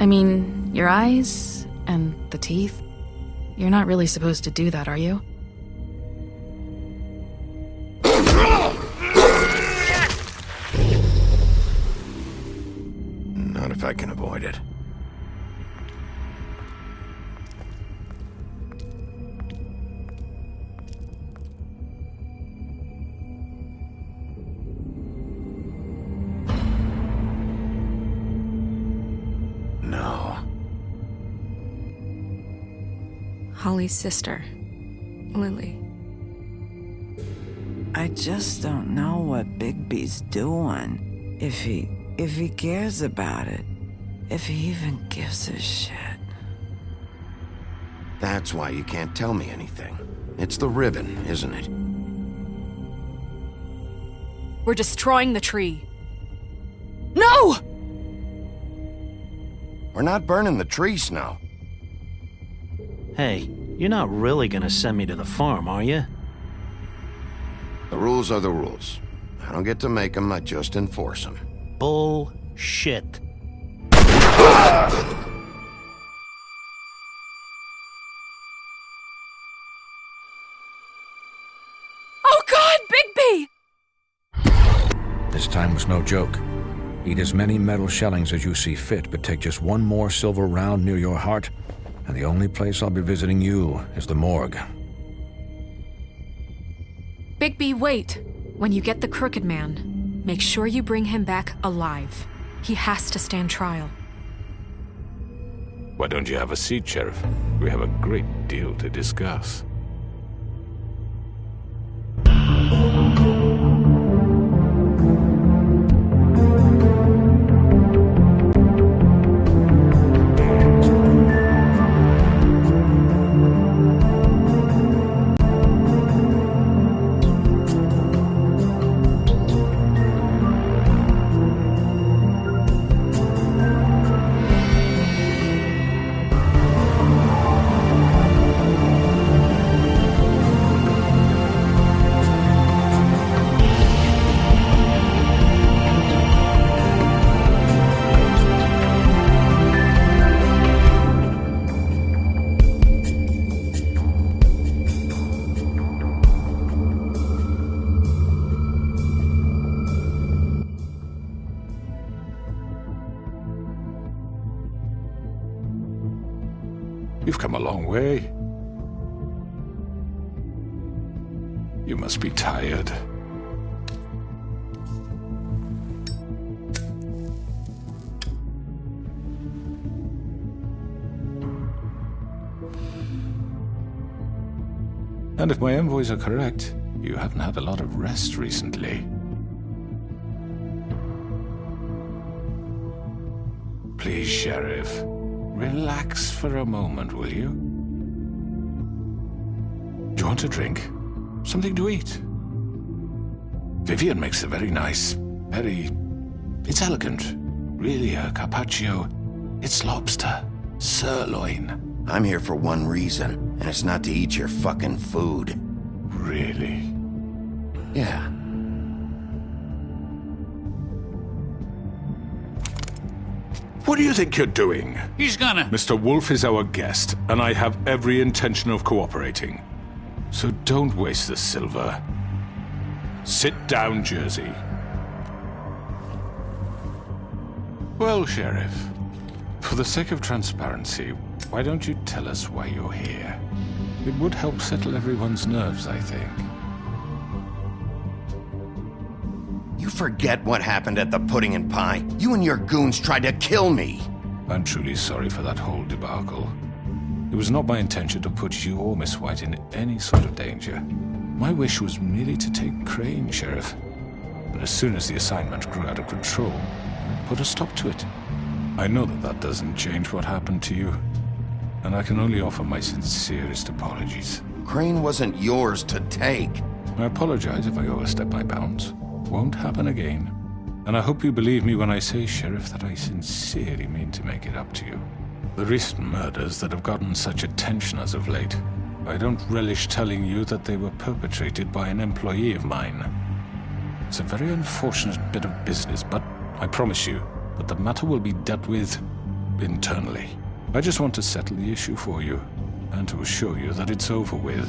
I mean, your eyes and the teeth. You're not really supposed to do that, are you? Not if I can avoid it. No. Holly's sister, Lily. I just don't know what Bigby's doing. If he cares about it. If he even gives a shit. That's why you can't tell me anything. It's the ribbon, isn't it? We're destroying the tree. No! We're not burning the tree, Snow. Hey, you're not really gonna send me to the farm, are you? The rules are the rules. I don't get to make them, I just enforce them. Bullshit. Oh God, Bigby! This time was no joke. Eat as many metal shellings as you see fit, but take just one more silver round near your heart, and the only place I'll be visiting you is the morgue. Bigby, wait. When you get the Crooked Man, make sure you bring him back alive. He has to stand trial. Why don't you have a seat, Sheriff? We have a great deal to discuss. You've come a long way. You must be tired. And if my envoys are correct, you haven't had a lot of rest recently. Please, Sheriff. Relax for a moment, will you? Do you want a drink? Something to eat? Vivian makes a very nice, it's elegant. Really a carpaccio. It's lobster. Sirloin. I'm here for one reason, and it's not to eat your fucking food. Really? Yeah. What do you think you're doing? He's gonna... Mr. Wolf is our guest, and I have every intention of cooperating. So don't waste the silver. Sit down, Jersey. Well, Sheriff, for the sake of transparency, why don't you tell us why you're here? It would help settle everyone's nerves, I think. You forget what happened at the Pudding and Pie. You and your goons tried to kill me. I'm truly sorry for that whole debacle. It was not my intention to put you or Miss White in any sort of danger. My wish was merely to take Crane, Sheriff. And as soon as the assignment grew out of control, I put a stop to it. I know that that doesn't change what happened to you, and I can only offer my sincerest apologies. Crane wasn't yours to take. I apologize if I overstep my bounds. Won't happen again. And I hope you believe me when I say, Sheriff, that I sincerely mean to make it up to you. The recent murders that have gotten such attention as of late, I don't relish telling you that they were perpetrated by an employee of mine. It's a very unfortunate bit of business, but I promise you that the matter will be dealt with internally. I just want to settle the issue for you, and to assure you that it's over with.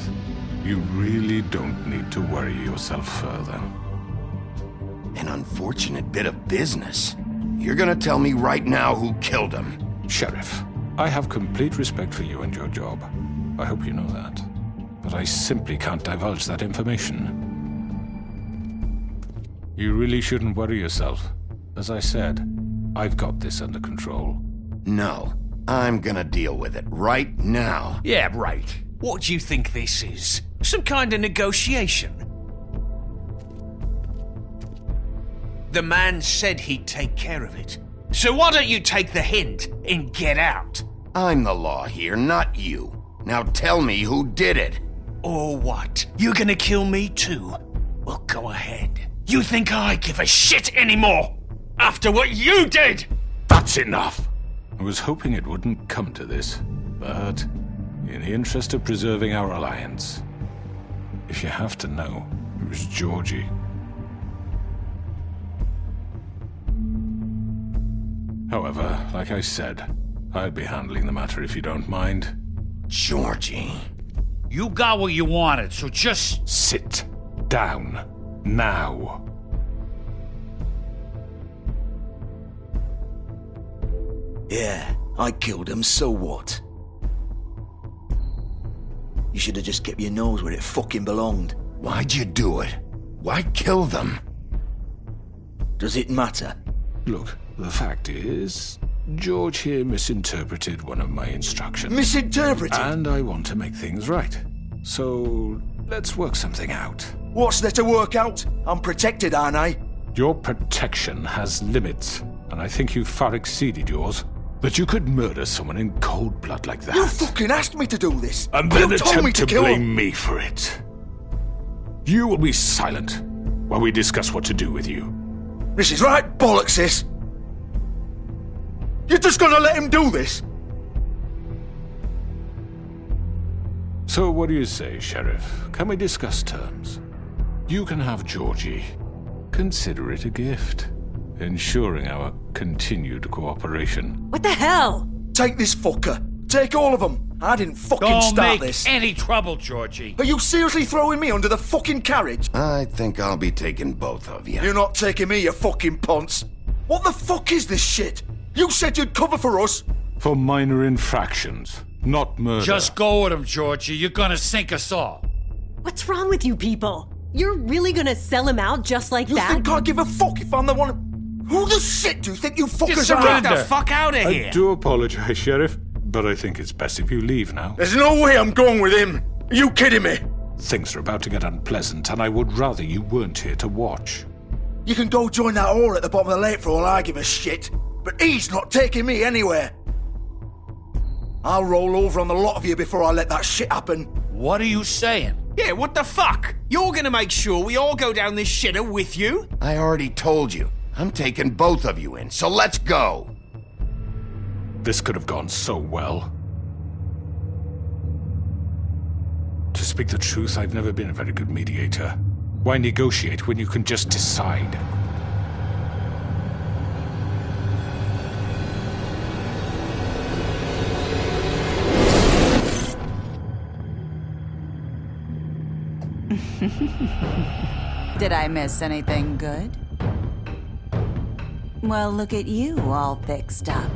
You really don't need to worry yourself further. An unfortunate bit of business. You're gonna tell me right now who killed him. Sheriff, I have complete respect for you and your job. I hope you know that. But I simply can't divulge that information. You really shouldn't worry yourself. As I said, I've got this under control. No, I'm gonna deal with it right now. Yeah, right. What do you think this is? Some kind of negotiation? The man said he'd take care of it. So why don't you take the hint and get out? I'm the law here, not you. Now tell me who did it. Or what? You're gonna kill me too? Well, go ahead. You think I give a shit anymore? After what you did? That's enough! I was hoping it wouldn't come to this, but in the interest of preserving our alliance, if you have to know, it was Georgie. However, like I said, I'll be handling the matter if you don't mind. Georgie. You got what you wanted, so just... Sit down. Now. Yeah, I killed him, so what? You should have just kept your nose where it fucking belonged. Why'd you do it? Why kill them? Does it matter? Look, the fact is, George here misinterpreted one of my instructions. Misinterpreted? And I want to make things right. So, let's work something out. What's there to work out? I'm protected, aren't I? Your protection has limits, and I think you've far exceeded yours. That you could murder someone in cold blood like that. You fucking asked me to do this! And then you told me attempt to to kill blame him. me for it. You will be silent while we discuss what to do with you. This is right bollocks, sis! You're just gonna let him do this? So what do you say, Sheriff? Can we discuss terms? You can have Georgie. Consider it a gift, ensuring our continued cooperation. What the hell? Take this fucker. Take all of them. I didn't fucking Don't start make this. any trouble, Georgie. Are you seriously throwing me under the fucking carriage? I think I'll be taking both of you. You're not taking me, you fucking ponce. What the fuck is this shit? You said you'd cover for us. For minor infractions, not murder. Just go with him, Georgie. You're gonna sink us all. What's wrong with you people? You're really gonna sell him out just like You that? think I give a fuck if I'm the one? Who the shit do you think you fuckers are? surrender. Get the fuck out of I here! do apologize, Sheriff, but I think it's best if you leave now. There's no way I'm going with him. Are you kidding me? Things are about to get unpleasant, and I would rather you weren't here to watch. You can go join that whore at the bottom of the lake for all I give a shit. But he's not taking me anywhere. I'll roll over on the lot of you before I let that shit happen. What are you saying? Yeah, what the fuck? You're gonna make sure we all go down this shitter with you? I already told you. I'm taking both of you in, so let's go. This could have gone so well. To speak the truth, I've never been a very good mediator. Why negotiate when you can just decide? Did I miss anything good? Well, look at you, all fixed up.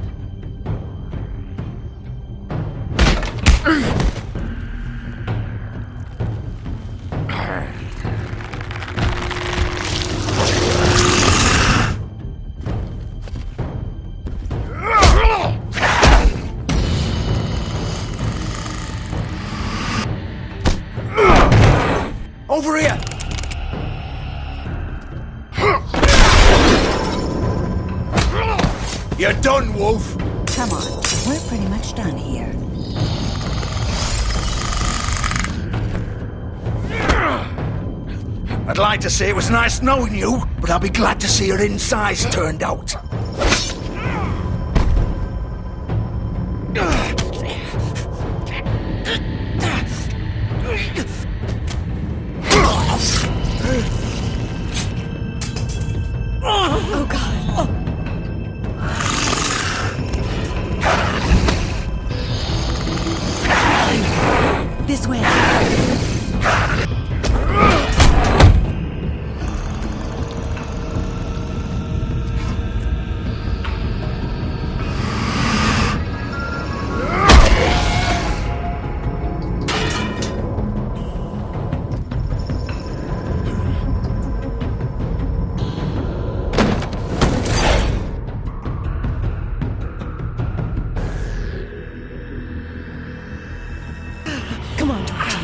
Over here! You're done, Wolf! Come on, we're pretty much done here. I'd like to say it was nice knowing you, but I'll be glad to see your insides turned out. Oh, God. Come on, Georgie.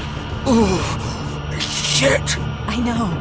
Oh, shit! I know.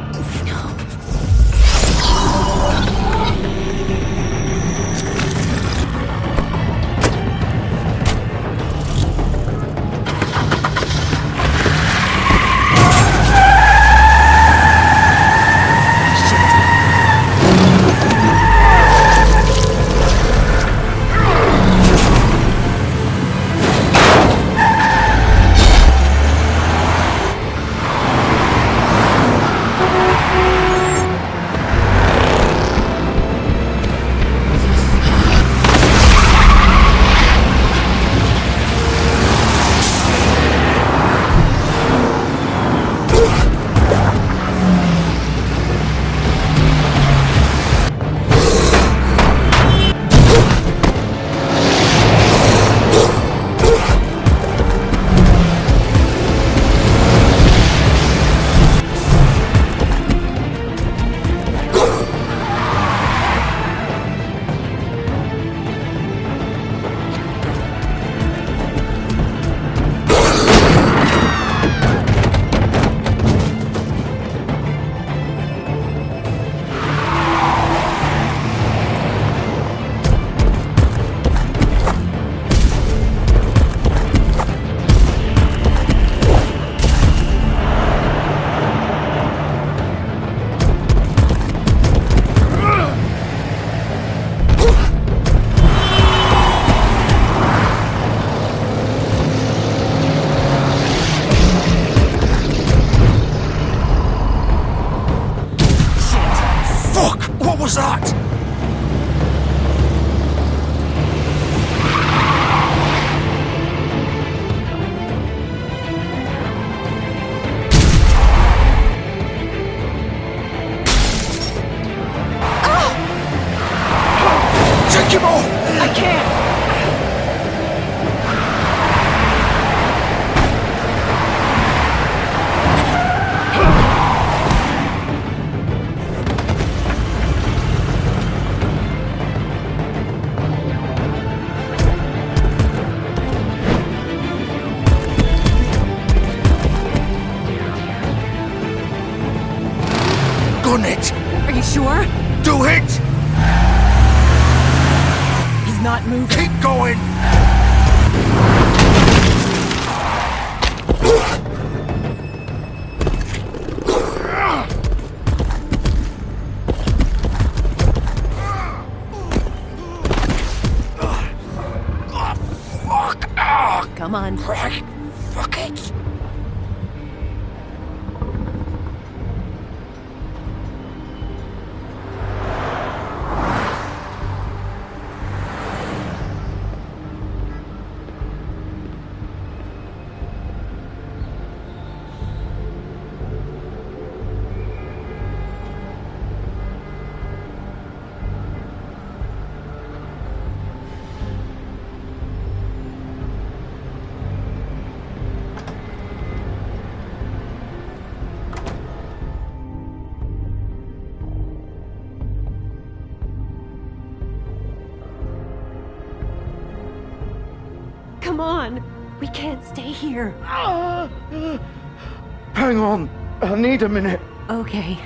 What was that? Take him off! I can't. Gun it! Are you sure? Do it! He's not moving. Keep going! Come on. Right. Fuck it. Come on. We can't stay here. Hang on. I need a minute. Okay.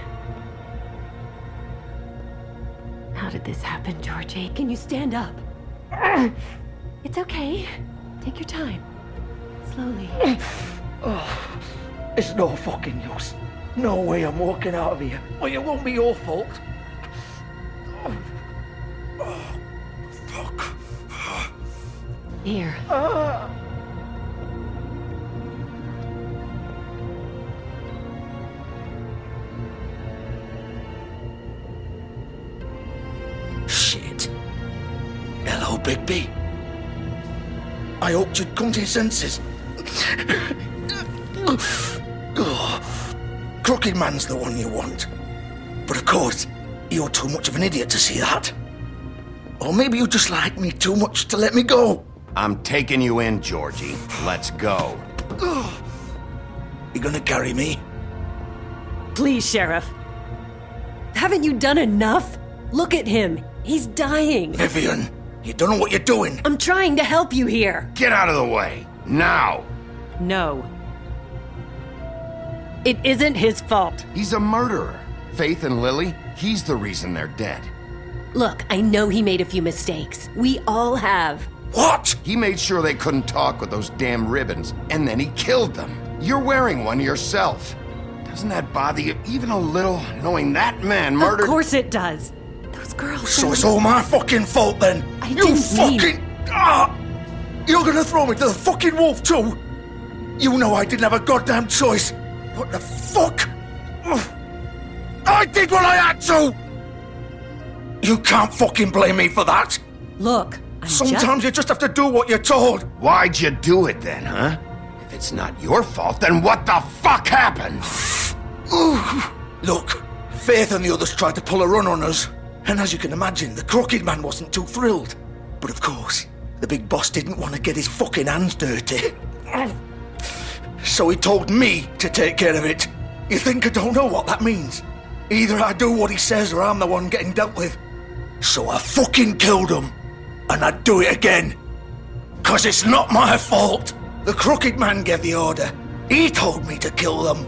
How did this happen, Georgie? Can you stand up? It's okay. Take your time. Slowly. It's no fucking use. No way I'm walking out of here. Well, it won't be your fault. Fuck. Here. Shit. Hello, Bigby. I hoped you'd come to your senses. Crooked Man's the one you want. But of course, you're too much of an idiot to see that. Or maybe you just like me too much to let me go. I'm taking you in, Georgie. Let's go. You gonna carry me? Please, Sheriff. Haven't you done enough? Look at him. He's dying. Vivian, you don't know what you're doing. I'm trying to help you here. Get out of the way. Now. No. It isn't his fault. He's a murderer. Faith and Lily, he's the reason they're dead. Look, I know he made a few mistakes. We all have. What? He made sure they couldn't talk with those damn ribbons, and then he killed them. You're wearing one yourself. Doesn't that bother you even a little, knowing that man murdered— Of course it does. Those girls— So it's all my fucking fault then? I You didn't fucking— You're gonna throw me to the fucking wolf too? You know I didn't have a goddamn choice. What the fuck? I did what I had to! You can't fucking blame me for that. Look, Sometimes you just have to do what you're told. Why'd you do it then, huh? If it's not your fault, then what the fuck happened? Look, Faith and the others tried to pull a run on us. And as you can imagine, the Crooked Man wasn't too thrilled. But of course, the big boss didn't want to get his fucking hands dirty. So he told me to take care of it. You think I don't know what that means? Either I do what he says or I'm the one getting dealt with. So I fucking killed him. And I'd do it again. 'Cause it's not my fault. The Crooked Man gave the order. He told me to kill them.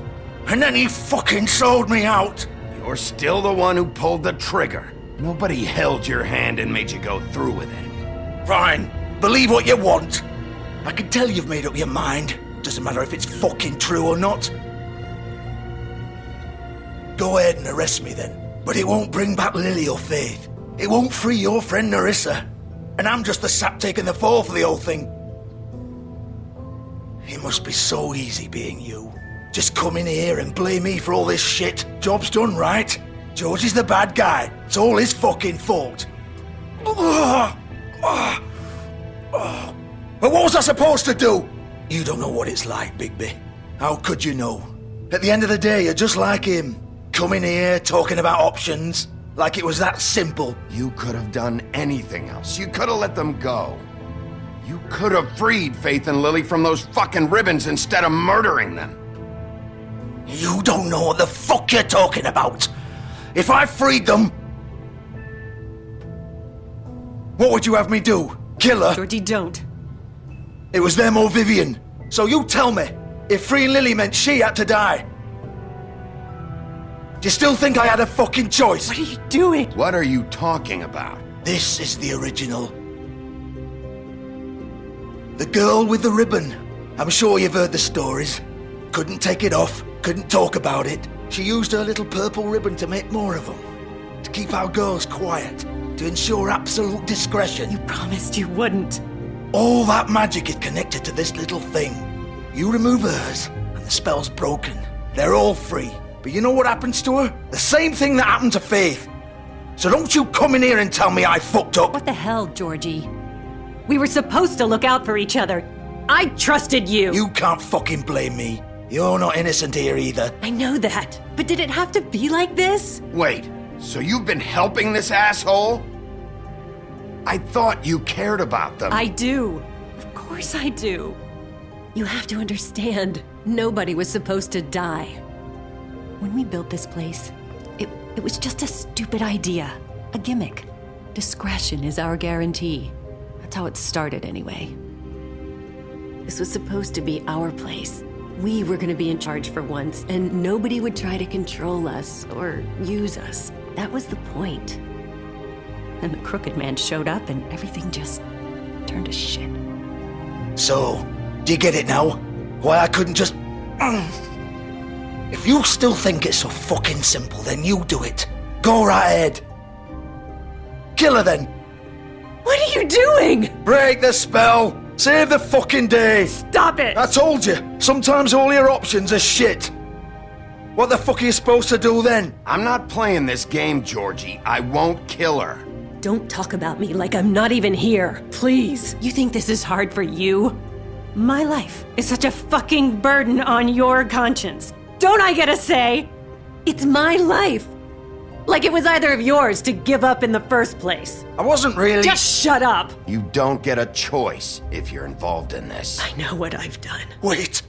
And then he fucking sold me out. You're still the one who pulled the trigger. Nobody held your hand and made you go through with it. Fine. Believe what you want. I can tell you've made up your mind. Doesn't matter if it's fucking true or not. Go ahead and arrest me then. But it won't bring back Lily or Faith. It won't free your friend Nerissa. And I'm just the sap taking the fall for the whole thing. It must be so easy being you. Just come in here and blame me for all this shit. Job's done, right? George is the bad guy. It's all his fucking fault. But what was I supposed to do? You don't know what it's like, Bigby. How could you know? At the end of the day, you're just like him. Coming here, talking about options. Like it was that simple. You could have done anything else. You could have let them go. You could have freed Faith and Lily from those fucking ribbons instead of murdering them. You don't know what the fuck you're talking about. If I freed them... What would you have me do? Kill her? Georgie, don't. It was them or Vivian. So you tell me, if freeing Lily meant she had to die, do you still think I had a fucking choice? What are you doing? What are you talking about? This is the original. The girl with the ribbon. I'm sure you've heard the stories. Couldn't take it off, couldn't talk about it. She used her little purple ribbon to make more of them. To keep our girls quiet. To ensure absolute discretion. You promised you wouldn't. All that magic is connected to this little thing. You remove hers, and the spell's broken. They're all free. But you know what happens to her? The same thing that happened to Faith. So don't you come in here and tell me I fucked up. What the hell, Georgie? We were supposed to look out for each other. I trusted you. You can't fucking blame me. You're not innocent here either. I know that. But did it have to be like this? Wait, so you've been helping this asshole? I thought you cared about them. I do. Of course I do. You have to understand, nobody was supposed to die. When we built this place, it was just a stupid idea. A gimmick. Discretion is our guarantee. That's how it started anyway. This was supposed to be our place. We were gonna be in charge for once, and nobody would try to control us or use us. That was the point. Then the Crooked Man showed up and everything just turned to shit. So, do you get it now? Why I couldn't just... If you still think it's so fucking simple, then you do it. Go right ahead. Kill her then. What are you doing? Break the spell. Save the fucking day. Stop it. I told you, sometimes all your options are shit. What the fuck are you supposed to do then? I'm not playing this game, Georgie. I won't kill her. Don't talk about me like I'm not even here, please. You think this is hard for you? My life is such a fucking burden on your conscience. Don't I get a say? It's my life. Like it was either of yours to give up in the first place. I wasn't really... Just shut up. You don't get a choice if you're involved in this. I know what I've done. Wait.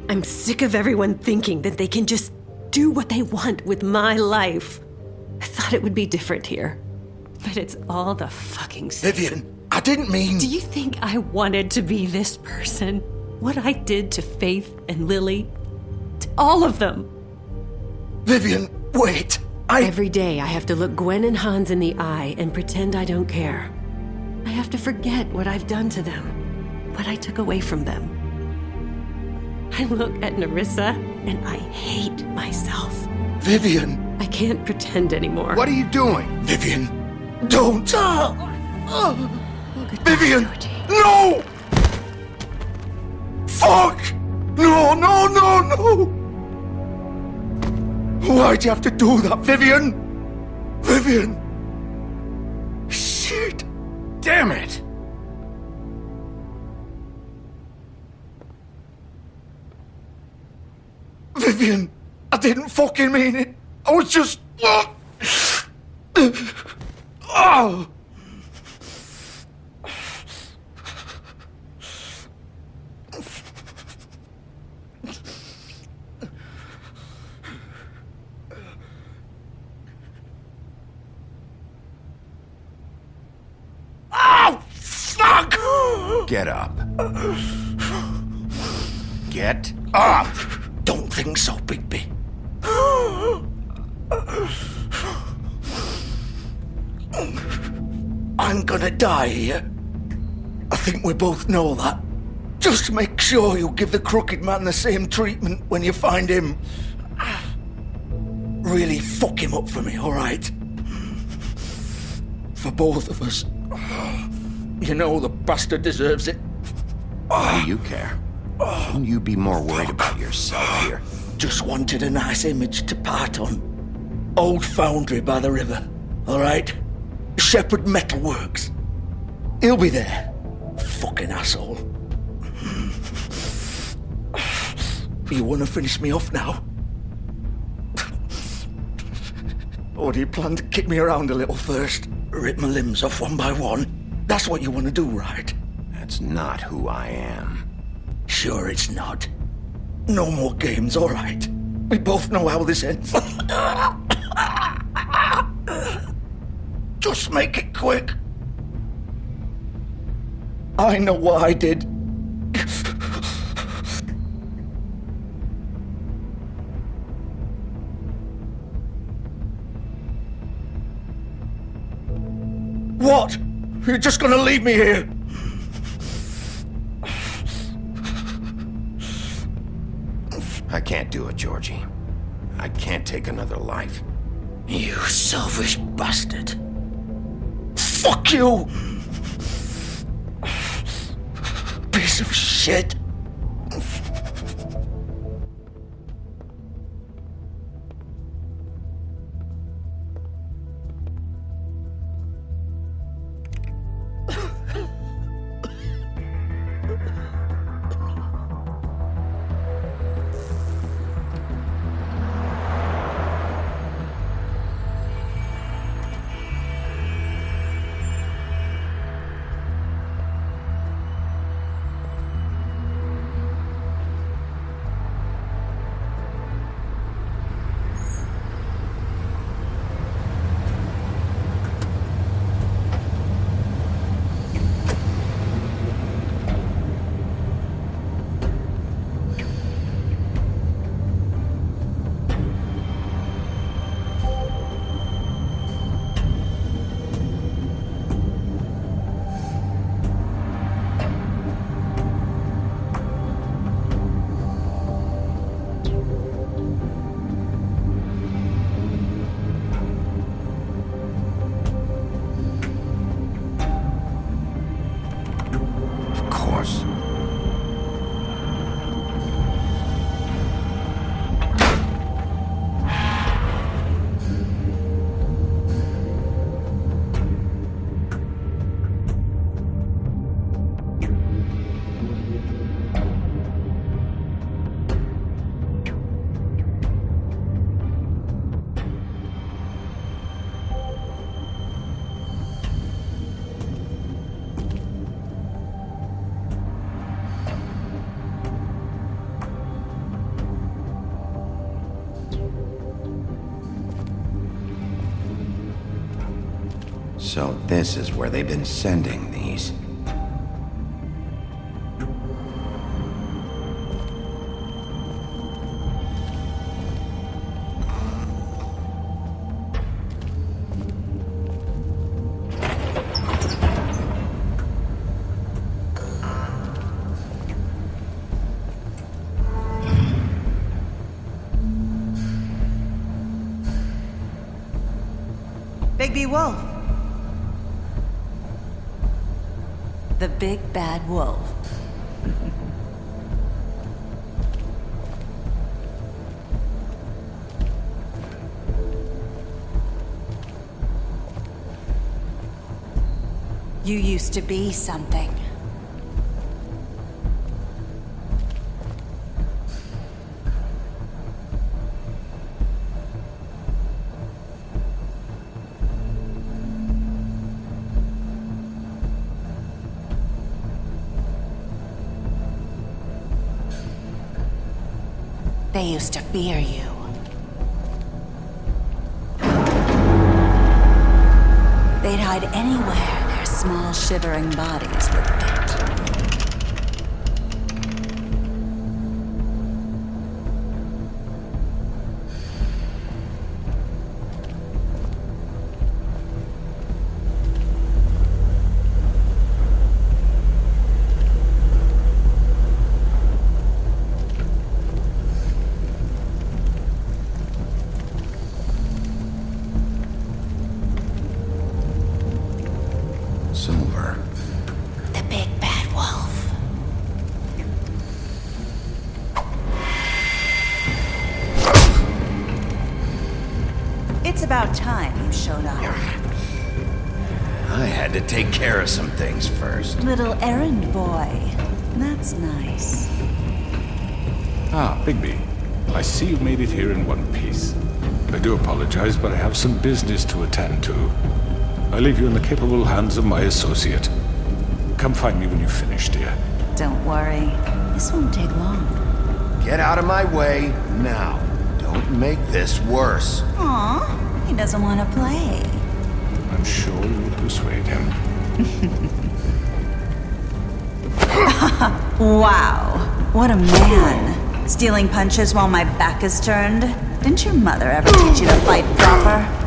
I'm sick of everyone thinking that they can just do what they want with my life. I thought it would be different here. But it's all the fucking same. Vivian, I didn't mean... Do you think I wanted to be this person? What I did to Faith and Lily? To all of them? Vivian, wait. Every day I have to look Gwen and Hans in the eye and pretend I don't care. I have to forget what I've done to them, what I took away from them. I look at Nerissa and I hate myself. Vivian. I can't pretend anymore. What are you doing? Vivian, don't. Vivian, no! Fuck! No, no, no, no! Why'd you have to do that, Vivian? Vivian! Shit! Damn it! Vivian, I didn't fucking mean it. I was just... Oh! Oh, fuck! Get up. Get up! Don't think so, Bigby. I'm gonna die here. I think we both know that. Just make sure you give the Crooked Man the same treatment when you find him. Really fuck him up for me, alright? For both of us. You know the bastard deserves it. Why do you care? Shouldn't you be more worried about yourself here? Just wanted a nice image to part on. Old foundry by the river, alright? Shepherd Metalworks. He'll be there. Fucking asshole. You wanna finish me off now? Or do you plan to kick me around a little first? Rip my limbs off one by one? That's what you wanna do, right? That's not who I am. Sure it's not. No more games, all right? We both know how this ends. Just make it quick. I know what I did. What? You're just gonna leave me here? I can't do it, Georgie. I can't take another life. You selfish bastard. Fuck you! Piece of shit. So this is where they've been sending these. Bigby Wolf. The big bad wolf. You used to be something. They used to fear you. They'd hide anywhere their small, shivering bodies would fit. Silver. The big bad wolf. It's about time you showed up. I had to take care of some things first. Little errand boy. That's nice. Ah, Bigby. I see you've made it here in one piece. I do apologize, but I have some business to attend to. I leave you in the capable hands of my associate. Come find me when you've finished, dear. Don't worry. This won't take long. Get out of my way now. Don't make this worse. Aw, he doesn't want to play. I'm sure you'll persuade him. Wow, what a man. Stealing punches while my back is turned? Didn't your mother ever teach you to fight proper?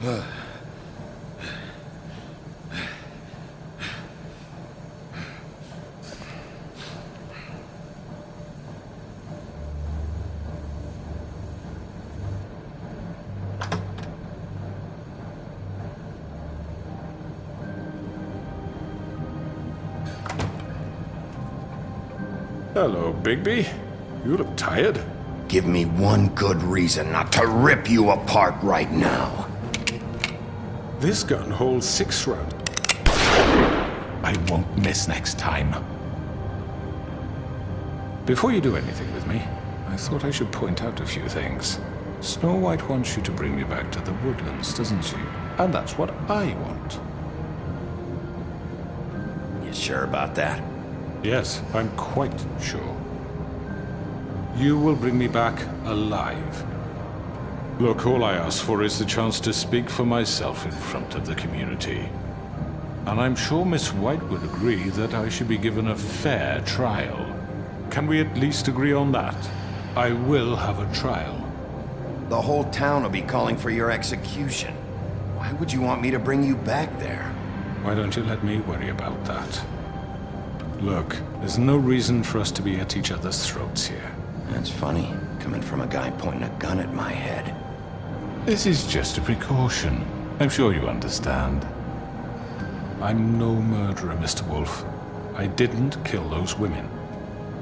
Hello, Bigby. You look tired. Give me one good reason not to rip you apart right now. This gun holds 6 rounds. I won't miss next time. Before you do anything with me, I thought I should point out a few things. Snow White wants you to bring me back to the woodlands, doesn't she? And that's what I want. You sure about that? Yes, I'm quite sure. You will bring me back alive. Look, all I ask for is the chance to speak for myself in front of the community. And I'm sure Miss White would agree that I should be given a fair trial. Can we at least agree on that? I will have a trial. The whole town will be calling for your execution. Why would you want me to bring you back there? Why don't you let me worry about that? Look, there's no reason for us to be at each other's throats here. That's funny, coming from a guy pointing a gun at my head. This is just a precaution. I'm sure you understand. I'm no murderer, Mr. Wolf. I didn't kill those women.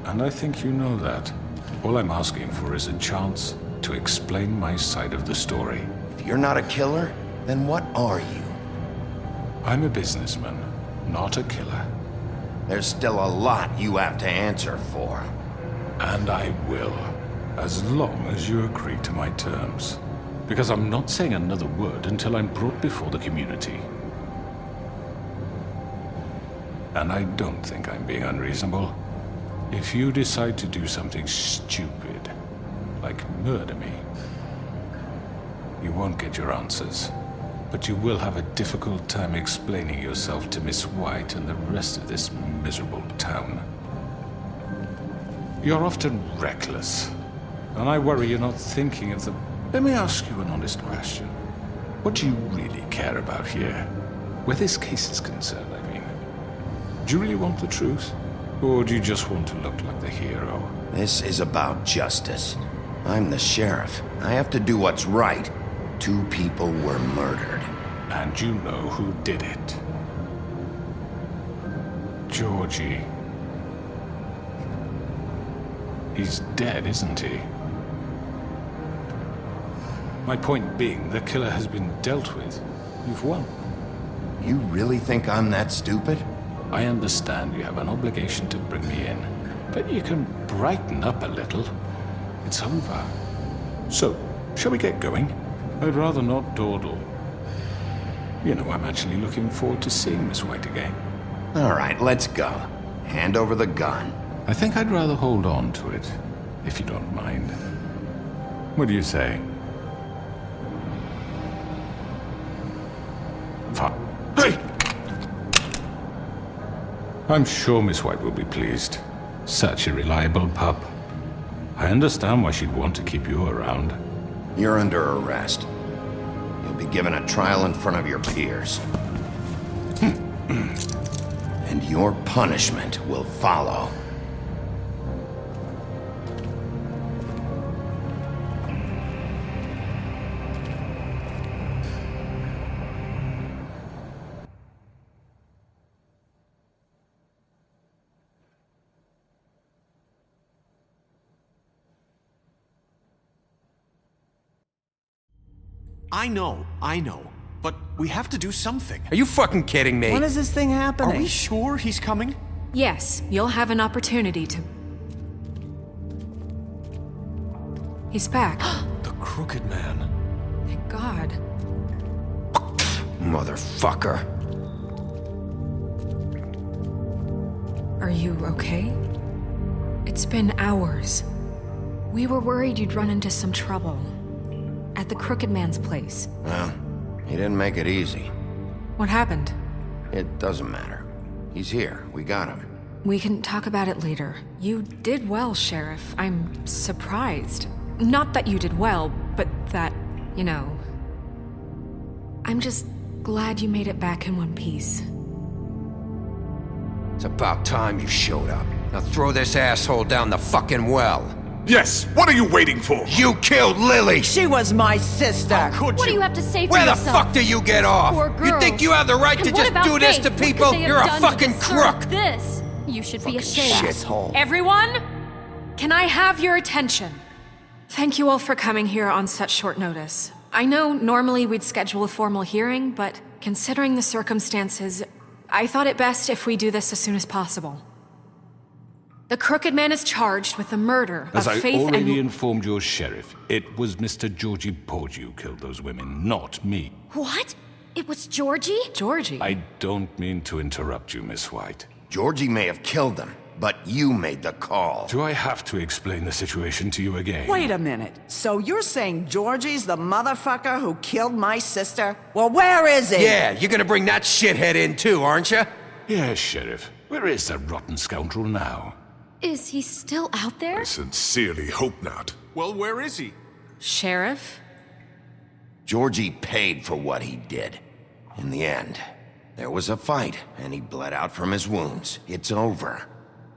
And I think you know that. All I'm asking for is a chance to explain my side of the story. If you're not a killer, then what are you? I'm a businessman, not a killer. There's still a lot you have to answer for. And I will, as long as you agree to my terms. Because I'm not saying another word until I'm brought before the community. And I don't think I'm being unreasonable. If you decide to do something stupid, like murder me, you won't get your answers. But you will have a difficult time explaining yourself to Miss White and the rest of this miserable town. You're often reckless, and I worry you're not thinking of the... Let me ask you an honest question. What do you really care about here? Where this case is concerned, I mean. Do you really want the truth? Or do you just want to look like the hero? This is about justice. I'm the sheriff. I have to do what's right. 2 people were murdered. And you know who did it. Georgie. He's dead, isn't he? My point being, the killer has been dealt with. You've won. You really think I'm that stupid? I understand you have an obligation to bring me in, but you can brighten up a little. It's over. So, shall we get going? I'd rather not dawdle. You know, I'm actually looking forward to seeing Miss White again. All right, let's go. Hand over the gun. I think I'd rather hold on to it, if you don't mind. What do you say? Fine. Hey! I'm sure Miss White will be pleased. Such a reliable pup. I understand why she'd want to keep you around. You're under arrest. You'll be given a trial in front of your peers. And your punishment will follow. I know. But we have to do something. Are you fucking kidding me? When is this thing happening? Are we sure he's coming? Yes, you'll have an opportunity to... He's back. The Crooked Man. Thank God. Motherfucker. Are you okay? It's been hours. We were worried you'd run into some trouble. At the Crooked Man's place. Well, he didn't make it easy. What happened? It doesn't matter. He's here. We got him. We can talk about it later. You did well, Sheriff. I'm surprised. Not that you did well, but that, you know... I'm just glad you made it back in one piece. It's about time you showed up. Now throw this asshole down the fucking well. Yes, what are you waiting for? You killed Lily! She was my sister. What do you have to say for Where the yourself? fuck do you get off? Poor You girls. think you have the right And to what just about do this Faith? to What could people? they have You're a done to fucking deserve crook! This. You should be ashamed. Shithole. Everyone, can I have your attention? Thank you all for coming here on such short notice. I know normally we'd schedule a formal hearing, but considering the circumstances, I thought it best if we do this as soon as possible. The Crooked Man is charged with the murder As of I Faith already and... informed your sheriff, it was Mr. Georgie Porgy who killed those women, not me. What? It was Georgie? Georgie? I don't mean to interrupt you, Miss White. Georgie may have killed them, but you made the call. Do I have to explain the situation to you again? Wait a minute. So you're saying Georgie's the motherfucker who killed my sister? Well, where is he? Yeah, you're gonna bring that shithead in too, aren't you? Yes, Sheriff. Where is that rotten scoundrel now? Is he still out there? I sincerely hope not. Well, where is he? Sheriff? Georgie paid for what he did. In the end, there was a fight, and he bled out from his wounds. It's over.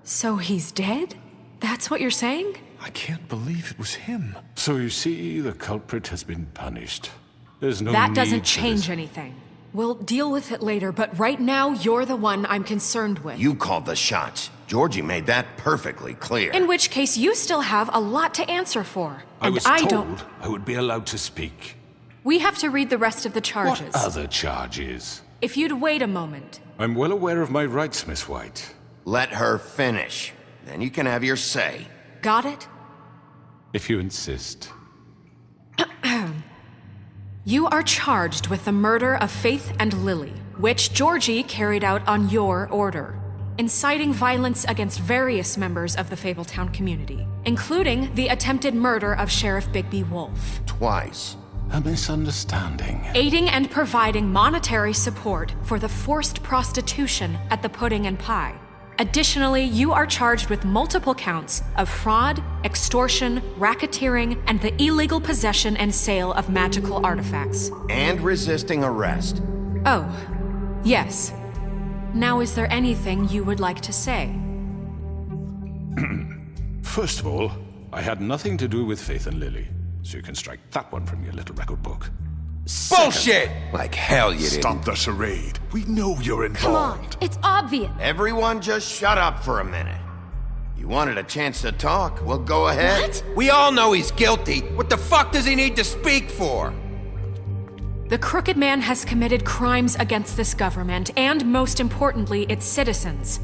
So he's dead? That's what you're saying? I can't believe it was him. So you see, the culprit has been punished. There's no That need doesn't for change this. anything. We'll deal with it later, but right now, you're the one I'm concerned with. You called the shots. Georgie made that perfectly clear. In which case, you still have a lot to answer for. I And was don't. told I would be allowed to speak. We have to read the rest of the charges. What other charges? If you'd wait a moment. I'm well aware of my rights, Miss White. Let her finish. Then you can have your say. Got it? If you insist. You are charged with the murder of Faith and Lily, which Georgie carried out on your order, inciting violence against various members of the Fabletown community, including the attempted murder of Sheriff Bigby Wolf. Twice. A misunderstanding. Aiding and providing monetary support for the forced prostitution at the Pudding and Pie. Additionally, you are charged with multiple counts of fraud, extortion, racketeering, and the illegal possession and sale of magical artifacts. And resisting arrest. Oh, yes. Now, is there anything you would like to say? First of all, I had nothing to do with Faith and Lily, so you can strike that one from your little record book. Bullshit! Like hell you didn't. Stop the charade. We know you're Come on, involved. it's obvious. Everyone just shut up for a minute. You wanted a chance to talk? Well, go ahead. What? We all know he's guilty. What the fuck does he need to speak for? The Crooked Man has committed crimes against this government and, most importantly, its citizens.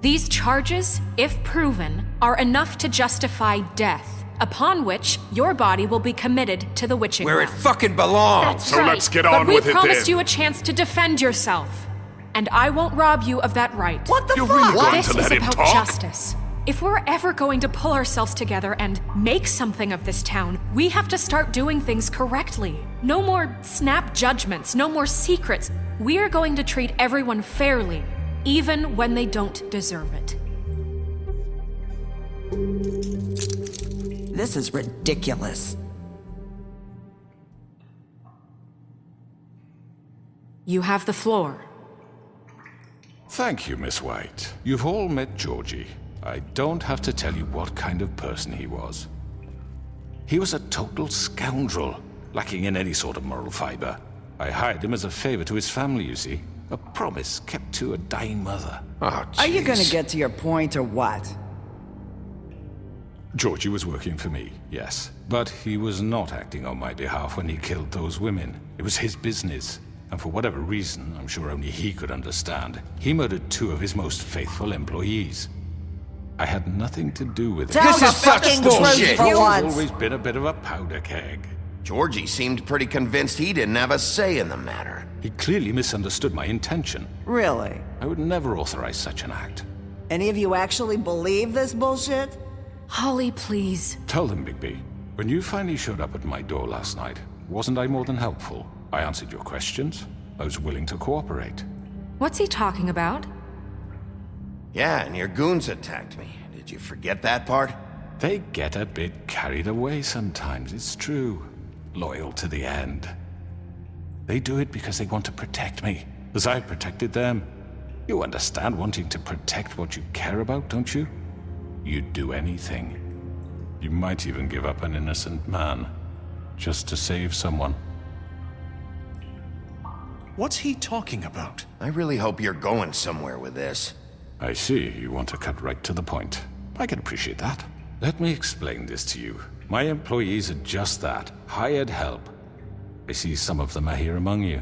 These charges, if proven, are enough to justify death, upon which your body will be committed to the witching Where it well. fucking belongs. That's So right. let's get But on we with it promised then. you a chance to defend yourself, and I won't rob you of that right. What the You're fuck? really going This to is let him about talk? justice. If we're ever going to pull ourselves together and make something of this town, we have to start doing things correctly. No more snap judgments, no more secrets. We are going to treat everyone fairly, even when they don't deserve it. This is ridiculous. You have the floor. Thank you, Miss White. You've all met Georgie. I don't have to tell you what kind of person he was. He was a total scoundrel, lacking in any sort of moral fiber. I hired him as a favor to his family, you see. A promise kept to a dying mother. Oh, Are you gonna jeez. get to your point or what? Georgie was working for me, yes. But he was not acting on my behalf when he killed those women. It was his business. And for whatever reason, I'm sure only he could understand, he murdered 2 of his most faithful employees. I had nothing to do with it. Tell This the is such fucking bullshit. truth for He's once. always been a bit of a powder keg. Georgie seemed pretty convinced he didn't have a say in the matter. He clearly misunderstood my intention. Really? I would never authorize such an act. Any of you actually believe this bullshit? Holly, please. Tell them, Bigby. When you finally showed up at my door last night, wasn't I more than helpful? I answered your questions. I was willing to cooperate. What's he talking about? Yeah, and your goons attacked me. Did you forget that part? They get a bit carried away sometimes, it's true. Loyal to the end. They do it because they want to protect me, as I've protected them. You understand wanting to protect what you care about, don't you? You'd do anything. You might even give up an innocent man, just to save someone. What's he talking about? I really hope you're going somewhere with this. I see you want to cut right to the point. I can appreciate that. Let me explain this to you. My employees are just that, hired help. I see some of them are here among you.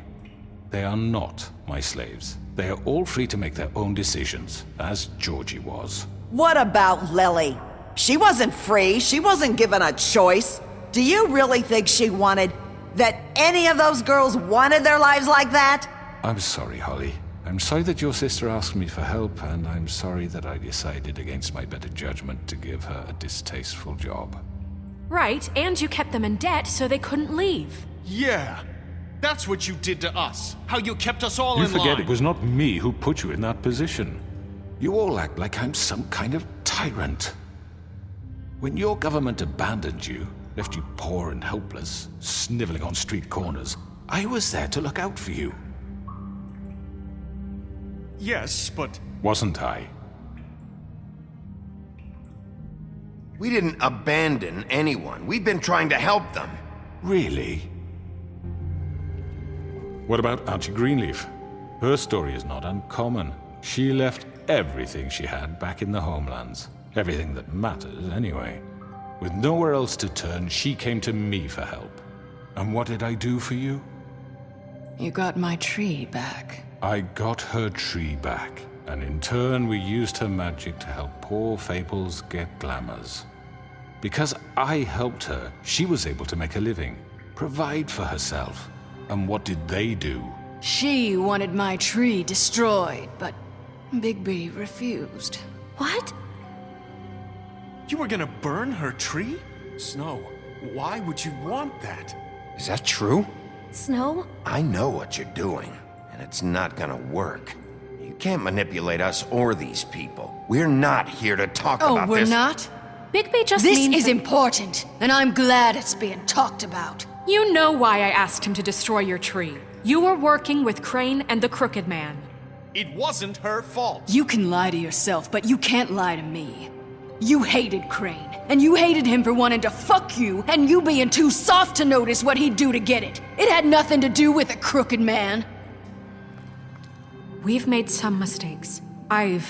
They are not my slaves. They are all free to make their own decisions, as Georgie was. What about Lily? She wasn't free. She wasn't given a choice. Do you really think she wanted... that any of those girls wanted their lives like that? I'm sorry, Holly. I'm sorry that your sister asked me for help, and I'm sorry that I decided against my better judgment to give her a distasteful job. Right, and you kept them in debt so they couldn't leave. Yeah. That's what you did to us. How you kept us all You in line. forget it was not me who put you in that position. You all act like I'm some kind of tyrant. When your government abandoned you, left you poor and helpless, sniveling on street corners, I was there to look out for you. Yes, but... Wasn't I? We didn't abandon anyone. We've been trying to help them. Really? What about Auntie Greenleaf? Her story is not uncommon. She left everything she had back in the homelands. Everything that matters, anyway. With nowhere else to turn, she came to me for help. And what did I do for you? You got my tree back. I got her tree back, and in turn we used her magic to help poor Fables get glamours. Because I helped her, she was able to make a living, provide for herself. And what did they do? She wanted my tree destroyed, but Bigby refused. What? You were gonna burn her tree? Snow, why would you want that? Is that true? Snow? I know what you're doing, and it's not gonna work. You can't manipulate us or these people. We're not here to talk about this. Oh, we're not? Bigby just This means is that- important, and I'm glad it's being talked about. You know why I asked him to destroy your tree. You were working with Crane and the Crooked Man. It wasn't her fault. You can lie to yourself, but you can't lie to me. You hated Crane, and you hated him for wanting to fuck you, and you being too soft to notice what he'd do to get it. It had nothing to do with the Crooked Man. We've made some mistakes. I've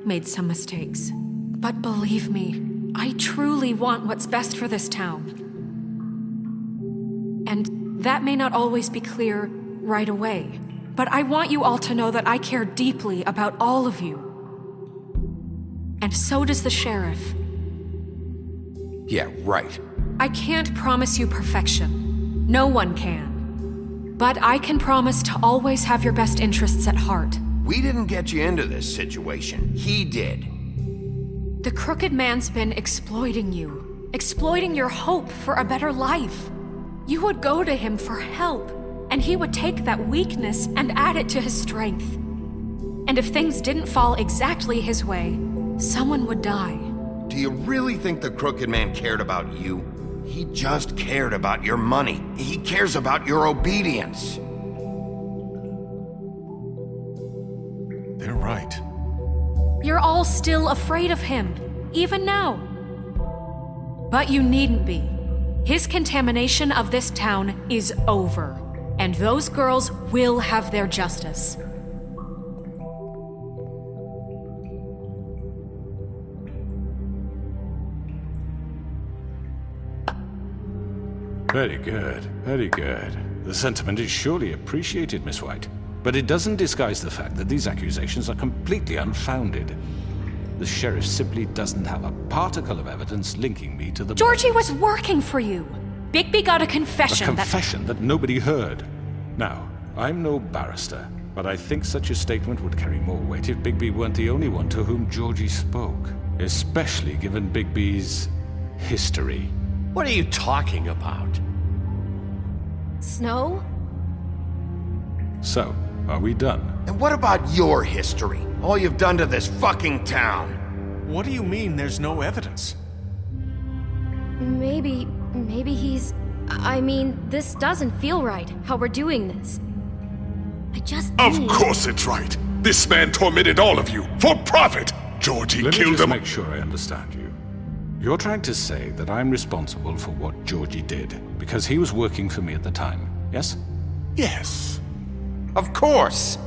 made some mistakes. But believe me, I truly want what's best for this town. And that may not always be clear right away, but I want you all to know that I care deeply about all of you. And so does the sheriff. Yeah, right. I can't promise you perfection. No one can. But I can promise to always have your best interests at heart. We didn't get you into this situation. He did. The Crooked Man's been exploiting you, exploiting your hope for a better life. You would go to him for help, and he would take that weakness and add it to his strength. And if things didn't fall exactly his way, someone would die. Do you really think the Crooked Man cared about you? He just cared about your money. He cares about your obedience. They're right. You're all still afraid of him, even now. But you needn't be. His contamination of this town is over, and those girls will have their justice. Very good, very good. The sentiment is surely appreciated, Miss White. But it doesn't disguise the fact that these accusations are completely unfounded. The sheriff simply doesn't have a particle of evidence linking me to the... Georgie was working for you. Bigby got a confession A confession that nobody heard. Now, I'm no barrister, but I think such a statement would carry more weight if Bigby weren't the only one to whom Georgie spoke. Especially given Bigby's history. What are you talking about? Snow? So, are we done? And what about your history? All you've done to this fucking town? What do you mean there's no evidence? Maybe he's... I mean, this doesn't feel right, how we're doing this. I just Of need... course it's right. This man tormented all of you for profit. Georgie Let me killed just him. make sure I understand you. You're trying to say that I'm responsible for what Georgie did because he was working for me at the time, yes? Yes. Of course.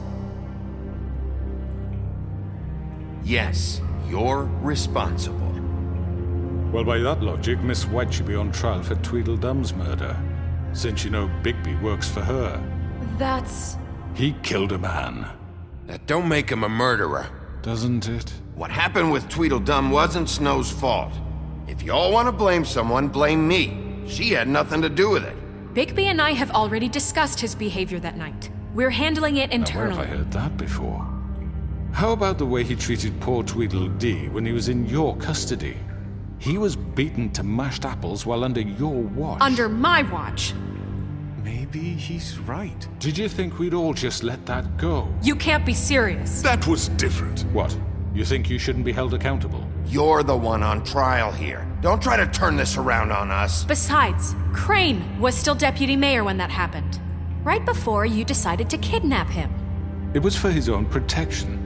Yes, you're responsible. Well, by that logic, Miss White should be on trial for Tweedledum's murder, since you know Bigby works for her. That's... He killed a man. That don't make him a murderer. Doesn't it? What happened with Tweedledum wasn't Snow's fault. If y'all want to blame someone, blame me. She had nothing to do with it. Bigby and I have already discussed his behavior that night. We're handling it Now, where internally. have I heard that before? How about the way he treated poor Tweedledee when he was in your custody? He was beaten to mashed apples while under your watch. Under my watch. Maybe he's right. Did you think we'd all just let that go? You can't be serious. That was different. What? You think you shouldn't be held accountable? You're the one on trial here. Don't try to turn this around on us. Besides, Crane was still deputy mayor when that happened. Right before you decided to kidnap him. It was for his own protection.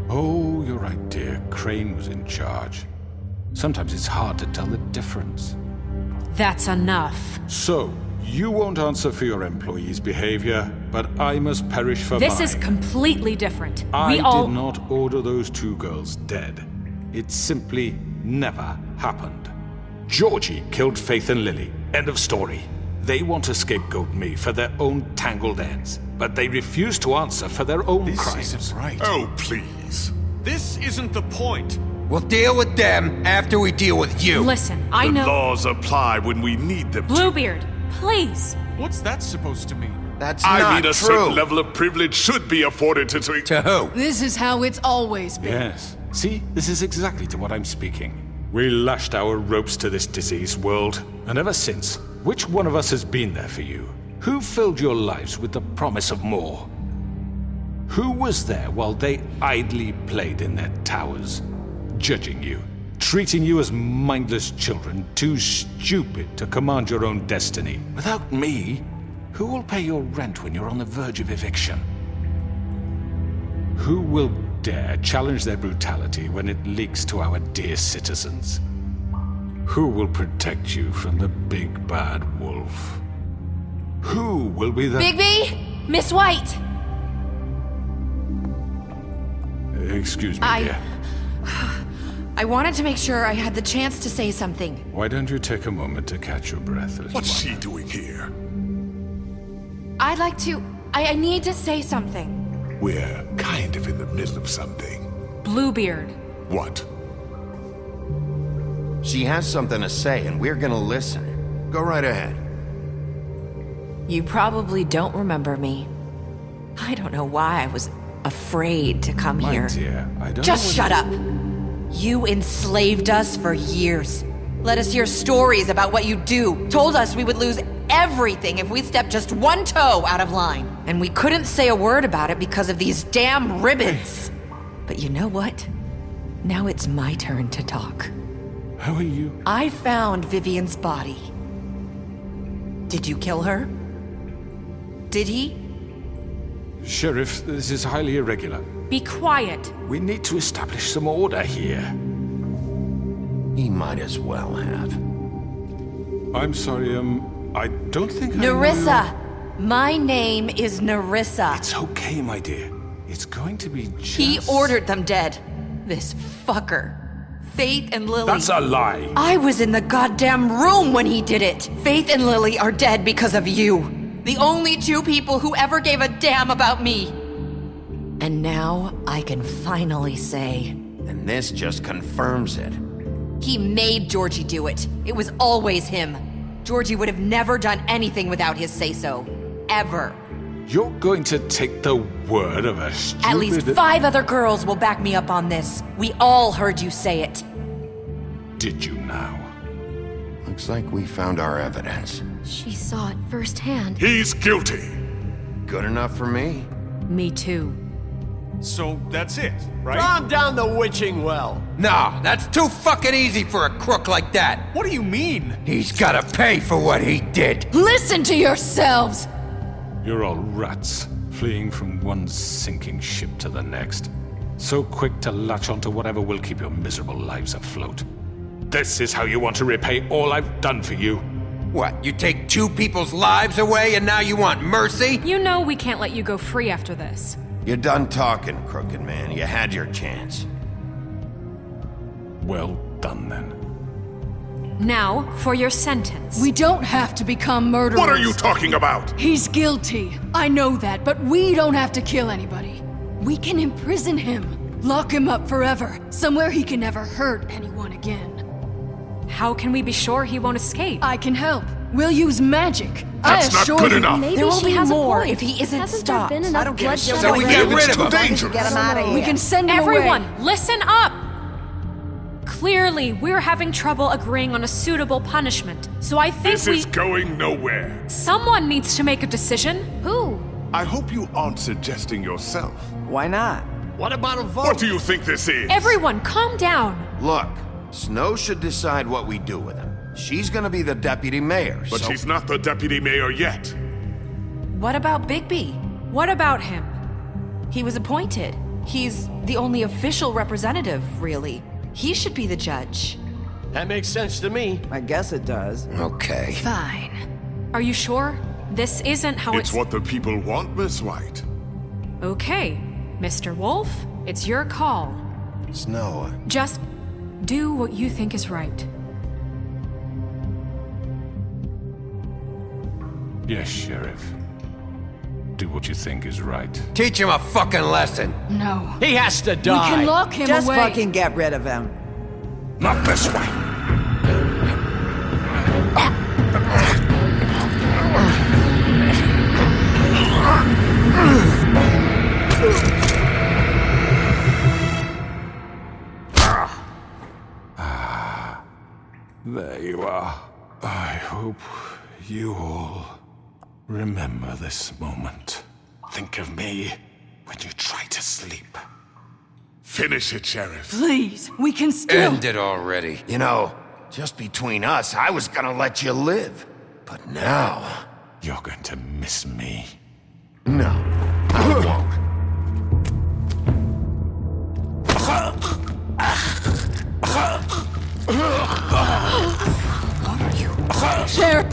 Oh, you're right, dear. Crane was in charge. Sometimes it's hard to tell the difference. That's enough. So, you won't answer for your employees' behavior, but I must perish for This mine. is completely different. I we all... did not order those two girls dead. It simply never happened. Georgie killed Faith and Lily. End of story. They want to scapegoat me for their own tangled ends, but they refuse to answer for their own This crimes. isn't right. Oh, please. This isn't the point. We'll deal with them after we deal with you. Listen, I The know... laws apply when we need them to. Bluebeard, please. What's that supposed to mean? That's I not mean, a true. certain level of privilege should be afforded to... To who? This is how it's always been. Yes. See, this is exactly to what I'm speaking. We lashed our ropes to this diseased world, and ever since, which one of us has been there for you? Who filled your lives with the promise of more? Who was there while they idly played in their towers, judging you, treating you as mindless children, too stupid to command your own destiny? Without me, who will pay your rent when you're on the verge of eviction? Who will dare challenge their brutality when it leaks to our dear citizens? Who will protect you from the big bad wolf? Who will be the... Bigby! Miss White! Excuse me, dear. I wanted to make sure I had the chance to say something. Why don't you take a moment to catch your breath, little What's one? she doing here? I'd like to... I need to say something. We're kind of in the middle of something. Bluebeard. What? She has something to say, and we're gonna listen. Go right ahead. You probably don't remember me. I don't know why I was afraid to come My here. dear, I don't Just know shut up! You enslaved us for years. Let us hear stories about what you do. Told us we would lose everything if we stepped just one toe out of line. And we couldn't say a word about it because of these damn ribbons. But you know what? Now it's my turn to talk. How are you? I found Vivian's body. Did you kill her? Did he? Sheriff, this is highly irregular. Be quiet. We need to establish some order here. He might as well have. I'm sorry, I don't think Nerissa! My name is Nerissa. It's okay, my dear. It's going to be just... He ordered them dead. This fucker. Faith and Lily. That's a lie. I was in the goddamn room when he did it. Faith and Lily are dead because of you. The only two people who ever gave a damn about me. And now I can finally say... And this just confirms it. He made Georgie do it. It was always him. Georgie would have never done anything without his say-so. Ever. You're going to take the word of a stupid... At least 5 other girls will back me up on this. We all heard you say it. Did you now? Looks like we found our evidence. She saw it firsthand. He's guilty. Good enough for me. Me too. So that's it, right? Calm down the witching well. No, that's too fucking easy for a crook like that. What do you mean? He's gotta pay for what he did. Listen to yourselves! You're all rats, fleeing from one sinking ship to the next. So quick to latch onto whatever will keep your miserable lives afloat. This is how you want to repay all I've done for you? What, you take two people's lives away and now you want mercy? You know we can't let you go free after this. You're done talking, crooked man. You had your chance. Well done, then. Now, for your sentence. We don't have to become murderers. What are you talking about? He's guilty. I know that, but we don't have to kill anybody. We can imprison him. Lock him up forever. Somewhere he can never hurt anyone again. How can we be sure he won't escape? I can help. We'll use magic. That's not good enough. Maybe There will she be has more a point. if he isn't Hasn't stopped. there been enough I don't give a bloodshed shit. So we already? get rid It's of too him. dangerous. Get him out of here. We can send him Everyone, away. listen up! Clearly, we're having trouble agreeing on a suitable punishment. So I think This is going nowhere. someone needs to make a decision. Who? I hope you aren't suggesting yourself. Why not? What about a vote? What do you think this is? Everyone, calm down. Look, Snow should decide what we do with him. She's gonna be the deputy mayor, But so... she's not the deputy mayor yet. What about Bigby? What about him? He was appointed. He's the only official representative, really. He should be the judge. That makes sense to me. I guess it does. Okay. Fine. Are you sure? This isn't how It's what the people want, Miss White. Okay, Mr. Wolf, it's your call. Snow, Just do what you think is right. Yes, Sheriff. Do what you think is right. teach him a fucking lesson. No. He has to We die. can lock him Just away. fucking get rid of him. Not this way. There you are. I hope you all remember this moment. Think of me when you try to sleep. Finish it, Sheriff. Please, we can still... End it already. You know, just between us, I was gonna let you live. But now... You're going to miss me. No, I won't. Sheriff!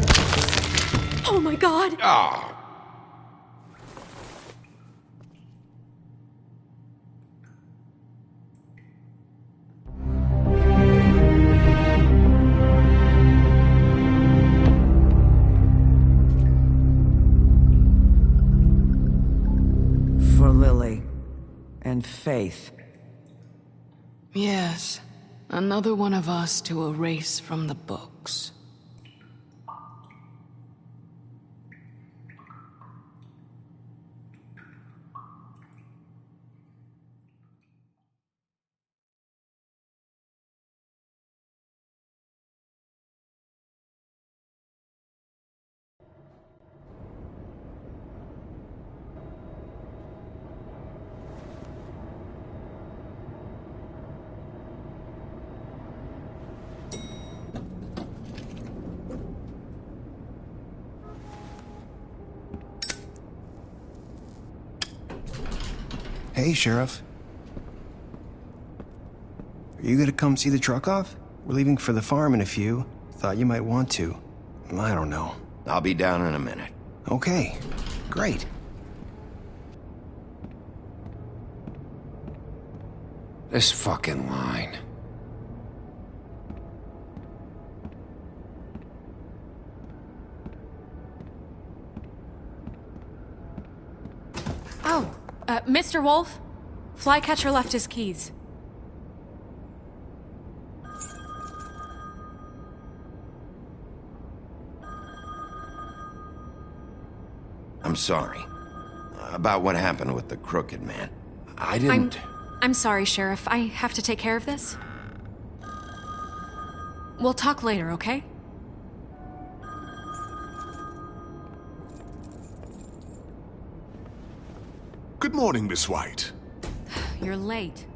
Oh my god! Oh. For Lily. And Faith. Yes, another one of us to erase from the books. Hey, Sheriff. Are you gonna come see the truck off? We're leaving for the farm in a few. Thought you might want to. I don't know. I'll be down in a minute. Okay, great. This fucking line. Oh, Mr. Wolf, Flycatcher left his keys. I'm sorry. About what happened with the crooked man. I didn't... I'm sorry, Sheriff. I have to take care of this. We'll talk later, okay? Good morning, Miss White. you're late.